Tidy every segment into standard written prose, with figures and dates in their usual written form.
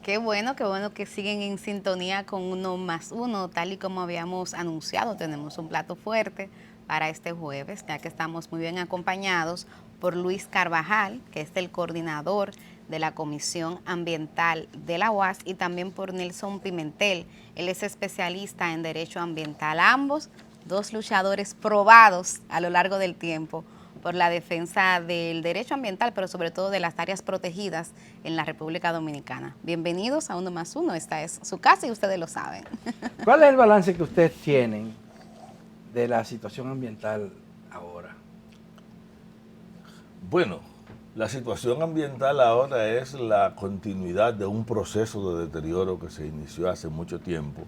Qué bueno que siguen en sintonía con Uno más Uno, tal y como habíamos anunciado. Tenemos un plato fuerte para este jueves, ya que estamos muy bien acompañados por Luis Carvajal, que es el coordinador de la Comisión Ambiental de la UAS, y también por Nelson Pimentel. Él es especialista en Derecho Ambiental. Ambos, dos luchadores probados a lo largo del tiempo por la defensa del derecho ambiental, pero sobre todo de las áreas protegidas en la República Dominicana. Bienvenidos a Uno más Uno, esta es su casa y ustedes lo saben. ¿Cuál es el balance que ustedes tienen de la situación ambiental ahora? Bueno, la situación ambiental ahora es la continuidad de un proceso de deterioro que se inició hace mucho tiempo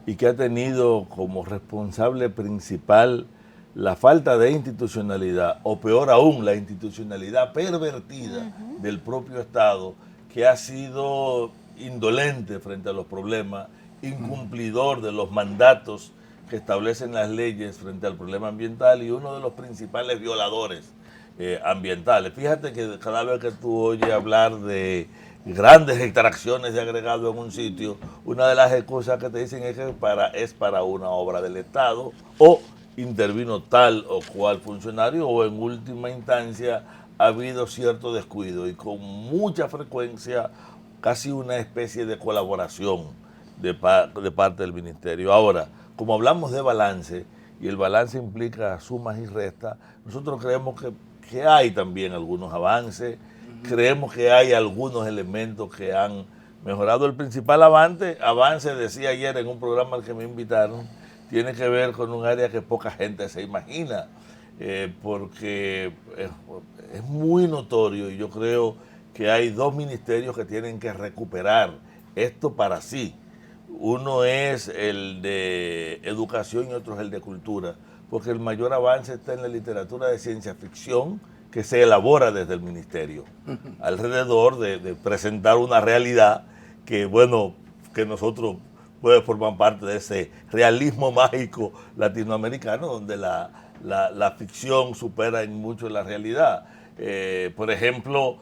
y que ha tenido como responsable principal la falta de institucionalidad, o peor aún, la institucionalidad pervertida del propio Estado, que ha sido indolente frente a los problemas, incumplidor de los mandatos que establecen las leyes frente al problema ambiental y uno de los principales violadores ambientales. Fíjate que cada vez que tú oyes hablar de grandes extracciones de agregado en un sitio, una de las excusas que te dicen es que es para una obra del Estado, o intervino tal o cual funcionario, o en última instancia ha habido cierto descuido y con mucha frecuencia casi una especie de colaboración de parte del ministerio. Ahora, como hablamos de balance, y el balance implica sumas y restas, nosotros creemos que hay también algunos avances, creemos que hay algunos elementos que han mejorado. El principal avance, decía ayer en un programa al que me invitaron, tiene que ver con un área que poca gente se imagina, porque es muy notorio y yo creo que hay dos ministerios que tienen que recuperar esto para sí. Uno es el de educación y otro es el de cultura, porque el mayor avance está en la literatura de ciencia ficción que se elabora desde el ministerio, alrededor de presentar una realidad que, bueno, que nosotros puede formar parte de ese realismo mágico latinoamericano, donde la ficción supera en mucho la realidad. Por ejemplo,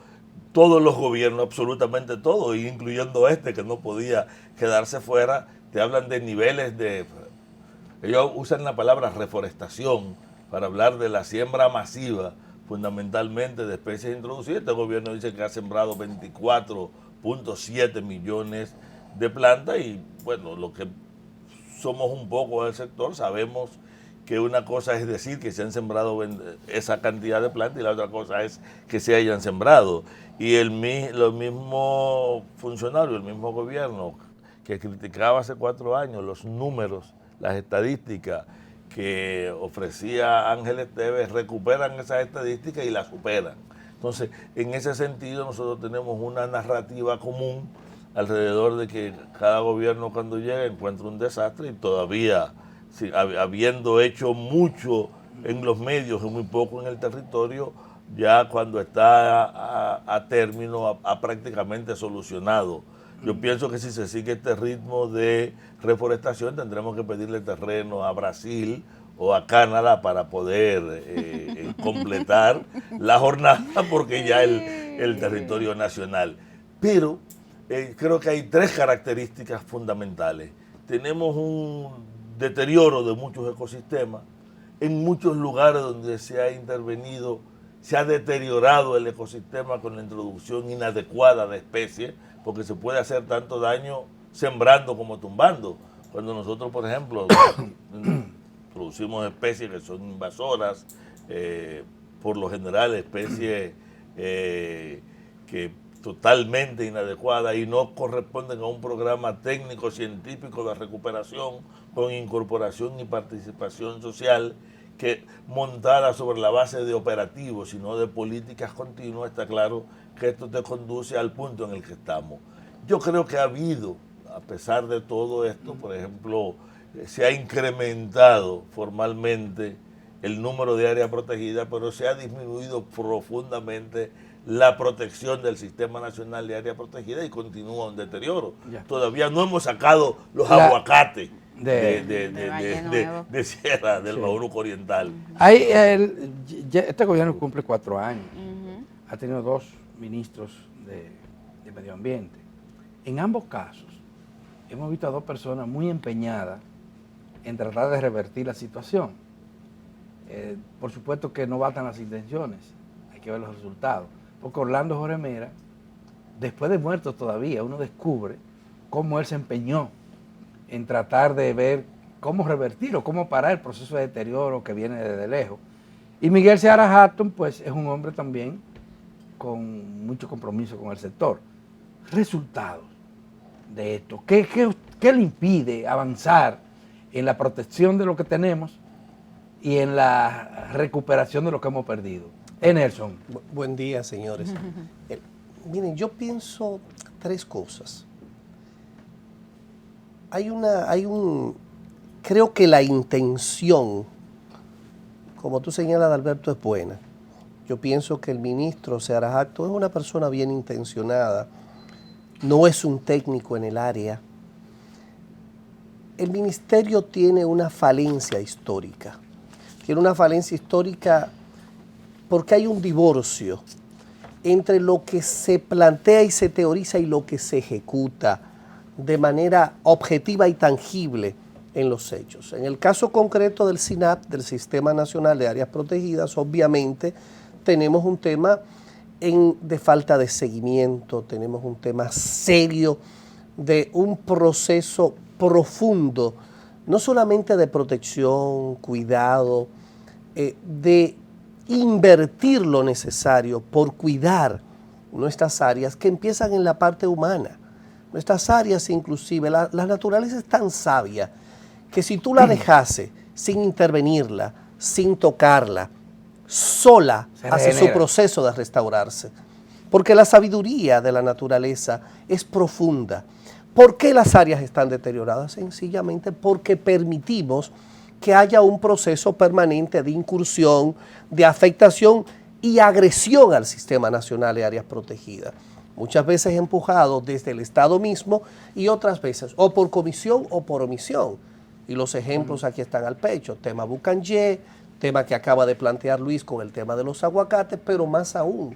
todos los gobiernos, absolutamente todos, incluyendo este que no podía quedarse fuera, te hablan de niveles de... Ellos usan la palabra reforestación para hablar de la siembra masiva, fundamentalmente de especies introducidas. Este gobierno dice que ha sembrado 24.7 millones de plantas y, bueno, lo que somos un poco del sector sabemos que una cosa es decir que se han sembrado esa cantidad de plantas y la otra cosa es que se hayan sembrado. Y los mismos funcionarios, el mismo gobierno que criticaba hace 4 años los números, las estadísticas que ofrecía Ángel Esteves, recuperan esas estadísticas y las superan. Entonces, en ese sentido nosotros tenemos una narrativa común alrededor de que cada gobierno cuando llega encuentra un desastre y todavía, sí, habiendo hecho mucho en los medios y muy poco en el territorio, ya cuando está a término ha prácticamente solucionado. Yo pienso que si se sigue este ritmo de reforestación tendremos que pedirle terreno a Brasil o a Canadá para poder completar la jornada porque ya el territorio nacional. Pero creo que hay 3 características fundamentales. Tenemos un deterioro de muchos ecosistemas, en muchos lugares donde se ha intervenido, se ha deteriorado el ecosistema con la introducción inadecuada de especies, porque se puede hacer tanto daño sembrando como tumbando. Cuando nosotros, por ejemplo, producimos especies que son invasoras, por lo general especies que totalmente inadecuadas y no corresponden a un programa técnico científico de recuperación con incorporación y participación social, que montada sobre la base de operativos, sino de políticas continuas, está claro que esto te conduce al punto en el que estamos. Yo creo que ha habido, a pesar de todo esto, por ejemplo, se ha incrementado formalmente el número de áreas protegidas, pero se ha disminuido profundamente la protección del Sistema Nacional de Áreas Protegidas y continúa un deterioro. Ya. Todavía no hemos sacado los aguacates de Sierra, del Bauruco Oriental. Este gobierno cumple 4 años. Ha tenido 2 ministros de Medio Ambiente. En ambos casos, hemos visto a dos personas muy empeñadas en tratar de revertir la situación. Por supuesto que no bastan las intenciones, hay que ver los resultados. Porque Orlando Jorge Mera, después de muerto todavía, uno descubre cómo él se empeñó en tratar de ver cómo revertir o cómo parar el proceso de deterioro que viene desde lejos. Y Miguel Seara Hatton, pues es un hombre también con mucho compromiso con el sector. Resultados de esto. ¿Qué le impide avanzar en la protección de lo que tenemos y en la recuperación de lo que hemos perdido? Nelson. Buen día, señores. Miren, yo pienso tres cosas. Creo que la intención, como tú señalas, Alberto, es buena. Yo pienso que el ministro Seara Hatton es una persona bien intencionada, no es un técnico en el área. El ministerio tiene una falencia histórica. Tiene una falencia histórica porque hay un divorcio entre lo que se plantea y se teoriza y lo que se ejecuta de manera objetiva y tangible en los hechos. En el caso concreto del SINAP, del Sistema Nacional de Áreas Protegidas, obviamente tenemos un tema de falta de seguimiento, tenemos un tema serio de un proceso profundo, no solamente de protección, cuidado, de invertir lo necesario por cuidar nuestras áreas que empiezan en la parte humana. Nuestras áreas inclusive, la naturaleza es tan sabia que si tú la dejase sin intervenirla, sin tocarla, sola hace su proceso de restaurarse. Porque la sabiduría de la naturaleza es profunda. ¿Por qué las áreas están deterioradas? Sencillamente porque permitimos que haya un proceso permanente de incursión, de afectación y agresión al Sistema Nacional de Áreas Protegidas. Muchas veces empujado desde el Estado mismo y otras veces o por comisión o por omisión. Y los ejemplos aquí están al pecho. Tema Bucanje, tema que acaba de plantear Luis con el tema de los aguacates, pero más aún.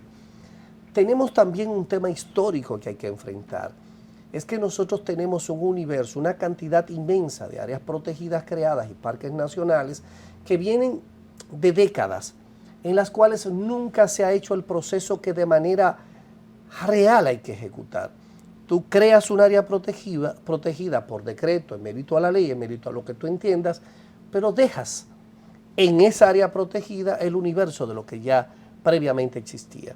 Tenemos también un tema histórico que hay que enfrentar. Es que nosotros tenemos un universo, una cantidad inmensa de áreas protegidas creadas y parques nacionales que vienen de décadas, en las cuales nunca se ha hecho el proceso que de manera real hay que ejecutar. Tú creas un área protegida por decreto, en mérito a la ley, en mérito a lo que tú entiendas, pero dejas en esa área protegida el universo de lo que ya previamente existía.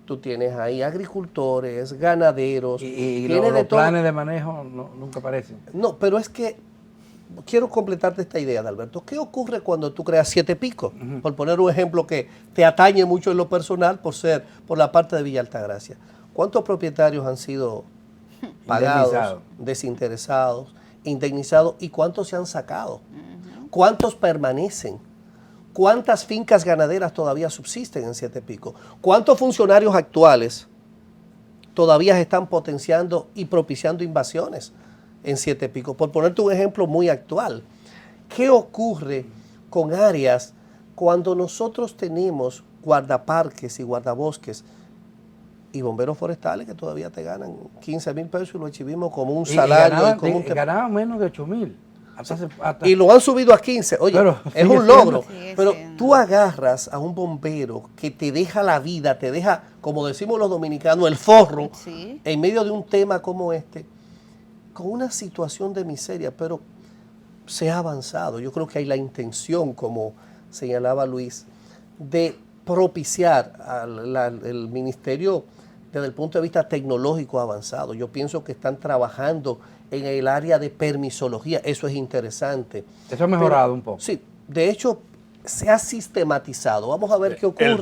Tú tienes ahí agricultores, ganaderos. Y los planes de manejo nunca aparecen. No, pero es que quiero completarte esta idea, Alberto. ¿Qué ocurre cuando tú creas Siete Picos? Por poner un ejemplo que te atañe mucho en lo personal por la parte de Villa Altagracia. ¿Cuántos propietarios han sido pagados, desinteresados, indemnizados y cuántos se han sacado? ¿Cuántos permanecen? ¿Cuántas fincas ganaderas todavía subsisten en Siete Picos? ¿Cuántos funcionarios actuales todavía están potenciando y propiciando invasiones en Siete Picos? Por ponerte un ejemplo muy actual, ¿qué ocurre con áreas cuando nosotros tenemos guardaparques y guardabosques y bomberos forestales que todavía te ganan 15,000 pesos y lo exhibimos como un salario? Ganaban menos de 8,000. Y lo han subido a 15. Oye, pero es un logro. Pero tú agarras a un bombero que te deja la vida, te deja, como decimos los dominicanos, el forro, en medio de un tema como este, con una situación de miseria, pero se ha avanzado. Yo creo que hay la intención, como señalaba Luis, de propiciar al ministerio desde el punto de vista tecnológico avanzado. Yo pienso que están trabajando en el área de permisología, eso es interesante. Eso ha mejorado un poco. Sí, de hecho se ha sistematizado. Vamos a ver qué ocurre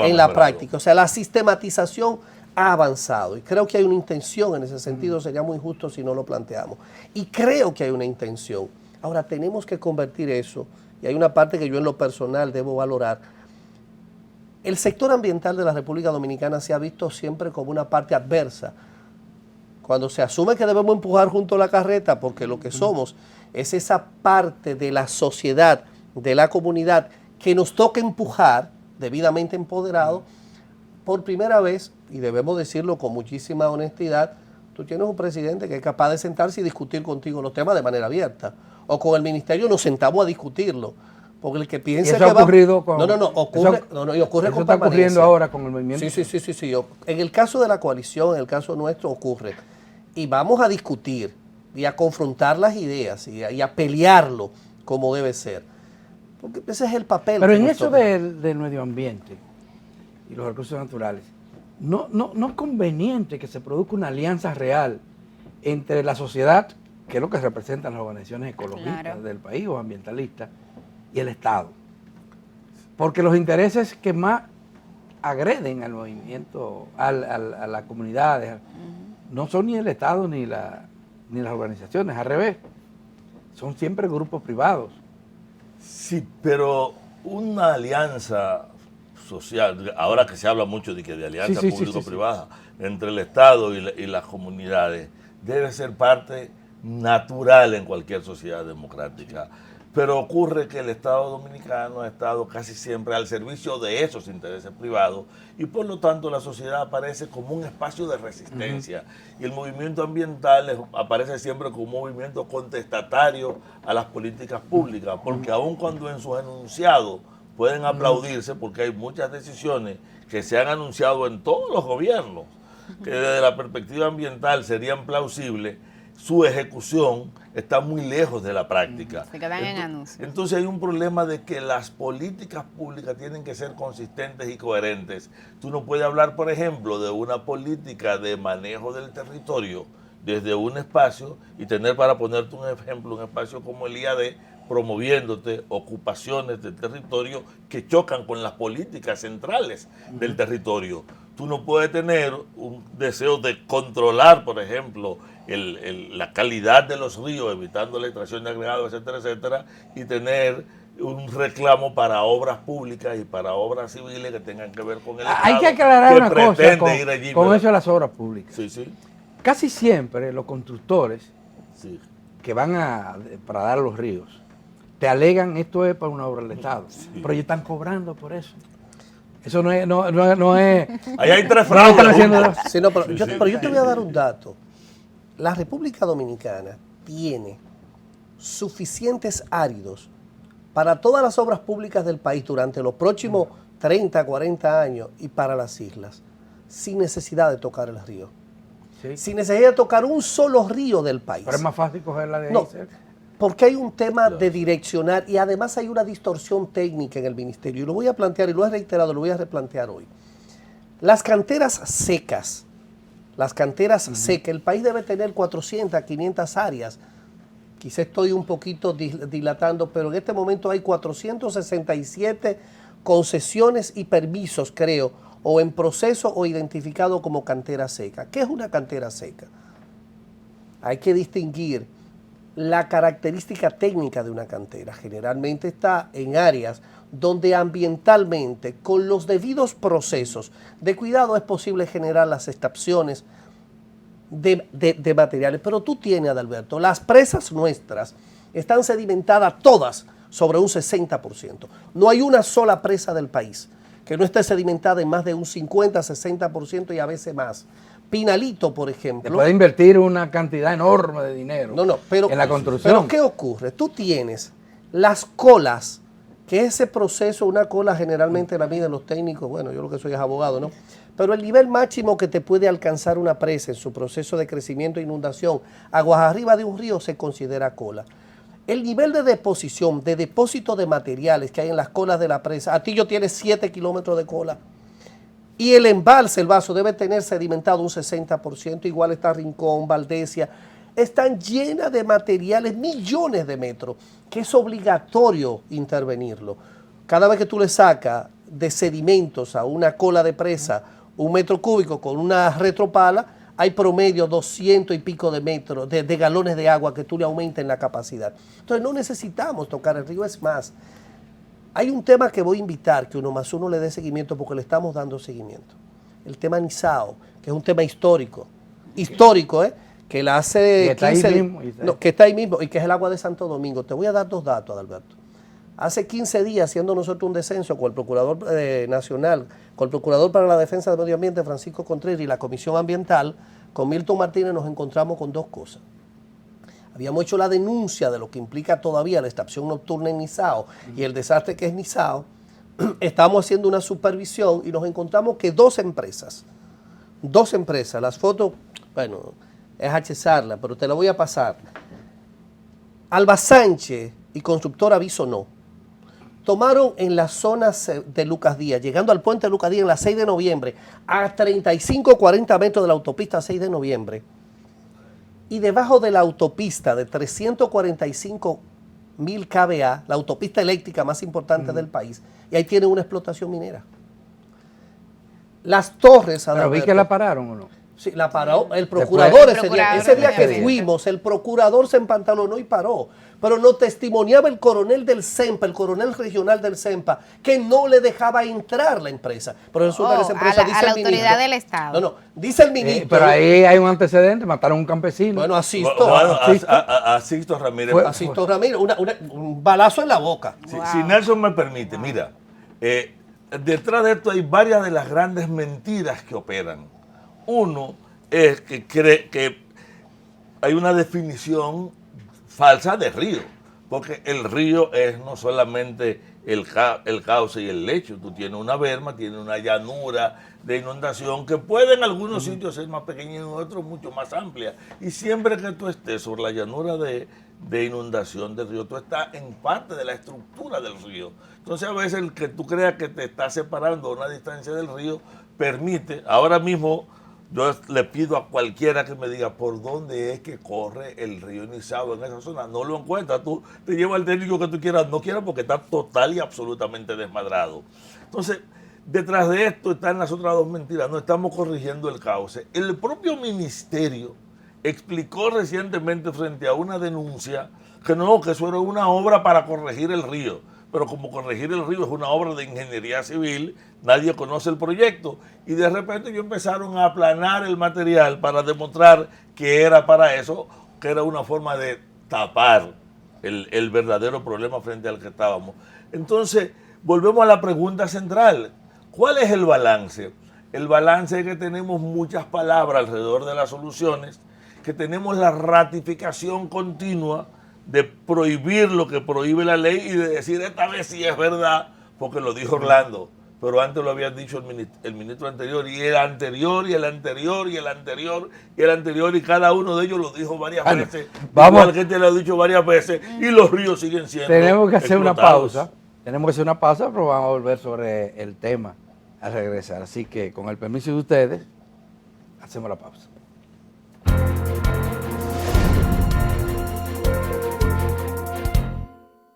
en la práctica. O sea, la sistematización ha avanzado y creo que hay una intención en ese sentido, sería muy justo si no lo planteamos. Y creo que hay una intención. Ahora tenemos que convertir eso, y hay una parte que yo en lo personal debo valorar. El sector ambiental de la República Dominicana se ha visto siempre como una parte adversa. Cuando se asume que debemos empujar junto a la carreta, porque lo que somos es esa parte de la sociedad, de la comunidad, que nos toca empujar, debidamente empoderado, por primera vez, y debemos decirlo con muchísima honestidad, Tú tienes un presidente que es capaz de sentarse y discutir contigo los temas de manera abierta. O con el ministerio nos sentamos a discutirlo. Porque el que piensa eso que ha ocurrido con... ocurre eso con está ocurriendo permanencia. ahora con el movimiento. Sí. En el caso de la coalición, en el caso nuestro, ocurre. Y vamos a discutir y a confrontar las ideas y a pelearlo como debe ser. Porque ese es el papel. Pero que en nos eso toca. del medio ambiente y los recursos naturales, no es conveniente que se produzca una alianza real entre la sociedad, que es lo que representan las organizaciones ecologistas Claro. del país o ambientalistas, y el Estado. Porque los intereses que más agreden al movimiento, a las comunidades, no son ni el Estado ni las organizaciones, al revés, son siempre grupos privados. Sí, pero una alianza social, ahora que se habla mucho de alianza Sí. público-privada entre el Estado y las comunidades, debe ser parte natural en cualquier sociedad democrática. Pero ocurre que el Estado dominicano ha estado casi siempre al servicio de esos intereses privados y por lo tanto la sociedad aparece como un espacio de resistencia. Y el movimiento ambiental aparece siempre como un movimiento contestatario a las políticas públicas, porque aun cuando en sus enunciados pueden aplaudirse, porque hay muchas decisiones que se han anunciado en todos los gobiernos, que desde la perspectiva ambiental serían plausibles, su ejecución está muy lejos de la práctica. Se quedan en anuncios. Entonces hay un problema de que las políticas públicas tienen que ser consistentes y coherentes. Tú no puedes hablar, por ejemplo, de una política de manejo del territorio desde un espacio y tener, para ponerte un ejemplo, un espacio como el IAD, promoviéndote ocupaciones del territorio que chocan con las políticas centrales del territorio. Tú no puedes tener un deseo de controlar, por ejemplo, la calidad de los ríos, evitando la extracción de agregados, etcétera, etcétera, y tener un reclamo para obras públicas y para obras civiles que tengan que ver con el Estado. Hay que aclarar una cosa pretende ir allí, con pero- eso de las obras públicas. Sí, sí, Casi siempre los constructores sí. que van para dar a los ríos te alegan esto es para una obra del Estado, pero ellos están cobrando por eso. Eso no es... Ahí hay tres No fraudes. están haciendo- juntos. Sí, no, pero, Sí, yo, sí. pero yo te voy a dar un dato. La República Dominicana tiene suficientes áridos para todas las obras públicas del país durante los próximos 30, 40 años y para las islas, sin necesidad de tocar el río. Sí. Sin necesidad de tocar un solo río del país. Pero es más fácil cogerla de ahí. No, cerca. porque hay un tema de direccionar y además hay una distorsión técnica en el ministerio. Y lo voy a plantear, y lo he reiterado, lo voy a replantear hoy. Las canteras secas, el país debe tener 400, 500 áreas. Quizá estoy un poquito dilatando, pero en este momento hay 467 concesiones y permisos, creo, o en proceso o identificado como cantera seca. ¿Qué es una cantera seca? Hay que distinguir la característica técnica de una cantera. Generalmente está en áreas donde ambientalmente, con los debidos procesos de cuidado, es posible generar las extracciones de materiales. Pero tú tienes, Adalberto, las presas nuestras están sedimentadas todas sobre un 60%. No hay una sola presa del país que no esté sedimentada en más de un 50, 60% y a veces más. Pinalito, por ejemplo. Te puede invertir una cantidad enorme de dinero Pero, en la construcción. Pero ¿qué ocurre? Tú tienes las colas, que ese proceso, una cola generalmente la miden los técnicos, bueno, yo lo que soy es abogado, ¿no? Pero el nivel máximo que te puede alcanzar una presa en su proceso de crecimiento e inundación, aguas arriba de un río, se considera cola. El nivel de deposición, de depósito de materiales que hay en las colas de la presa, Atillo tiene 7 kilómetros de cola. Y el embalse, el vaso, debe tener sedimentado un 60%, igual está Rincón, Valdesia, están llenas de materiales, millones de metros, que es obligatorio intervenirlo. Cada vez que tú le sacas de sedimentos a una cola de presa 1 metro cúbico con una retropala, hay promedio 200 y pico de metros, de galones de agua que tú le aumentes la capacidad. Entonces no necesitamos tocar el río, es más. Hay un tema que voy a invitar que 1+1 le dé seguimiento porque le estamos dando seguimiento. El tema Nizao, que es un tema histórico, que la hace Que está ahí 15 mismo, que está ahí mismo y que es el agua de Santo Domingo. Te voy a dar 2 datos, Adalberto. Hace 15 días, haciendo nosotros un descenso con el Procurador Nacional, con el Procurador para la Defensa del Medio Ambiente, Francisco Contreras, y la Comisión Ambiental, con Milton Martínez nos encontramos con dos cosas. Habíamos hecho la denuncia de lo que implica todavía la estación nocturna en Nizao y el desastre que es Nizao. Estábamos haciendo una supervisión y nos encontramos que dos empresas, las fotos, bueno, es hachezarla, pero te la voy a pasar. Alba Sánchez y Constructora Bisonó tomaron en la zona de Lucas Díaz, llegando al puente de Lucas Díaz en la 6 de noviembre, a 35 o 40 metros de la autopista 6 de noviembre, y debajo de la autopista de 345.000 kVA, la autopista eléctrica más importante del país, y ahí tienen una explotación minera. Las torres... Pero vi que la pararon, ¿o no? Sí, la paró el procurador ese día que día. fuimos, el procurador se empantalonó y paró. Pero nos testimoniaba el coronel del CEMPA, el coronel regional del CEMPA, que no le dejaba entrar la empresa. Pero resulta que esa empresa dice a la el ministro. autoridad del Estado. No, dice el ministro. Pero ahí hay un antecedente, mataron a un campesino. Bueno, Asisto. Bueno, a Sixto Ramírez. Asisto Ramírez, un balazo en la boca. Si Nelson me permite, mira, detrás de esto hay varias de las grandes mentiras que operan. Uno es que cree que hay una definición falsa de río, porque el río es no solamente el cauce y el lecho, tú tienes una berma, tienes una llanura de inundación que puede en algunos sitios ser más pequeña y en otros mucho más amplia, y siempre que tú estés sobre la llanura de inundación del río, tú estás en parte de la estructura del río. Entonces a veces el que tú creas que te está separando a una distancia del río permite, ahora mismo yo le pido a cualquiera que me diga por dónde es que corre el río Nizao en esa zona, no lo encuentras, tú te llevas el técnico que tú quieras, no quieras porque está total y absolutamente desmadrado. Entonces, detrás de esto están las otras dos mentiras, no estamos corrigiendo el cauce. El propio ministerio explicó recientemente frente a una denuncia que no, que eso era una obra para corregir el río. Pero como corregir el río es una obra de ingeniería civil, nadie conoce el proyecto. Y de repente ellos empezaron a aplanar el material para demostrar que era para eso, que era una forma de tapar el verdadero problema frente al que estábamos. Entonces, volvemos a la pregunta central. ¿Cuál es el balance? El balance es que tenemos muchas palabras alrededor de las soluciones, que tenemos la ratificación continua de prohibir lo que prohíbe la ley y de decir esta vez sí es verdad, porque lo dijo Orlando, pero antes lo había dicho el ministro anterior, y el anterior, y el anterior, y el anterior, y el anterior, y cada uno de ellos lo dijo varias veces, igual que te lo ha dicho varias veces, y los ríos siguen siendo Tenemos que hacer una explotados. pausa, pero vamos a volver sobre el tema al regresar. Así que con el permiso de ustedes, hacemos la pausa.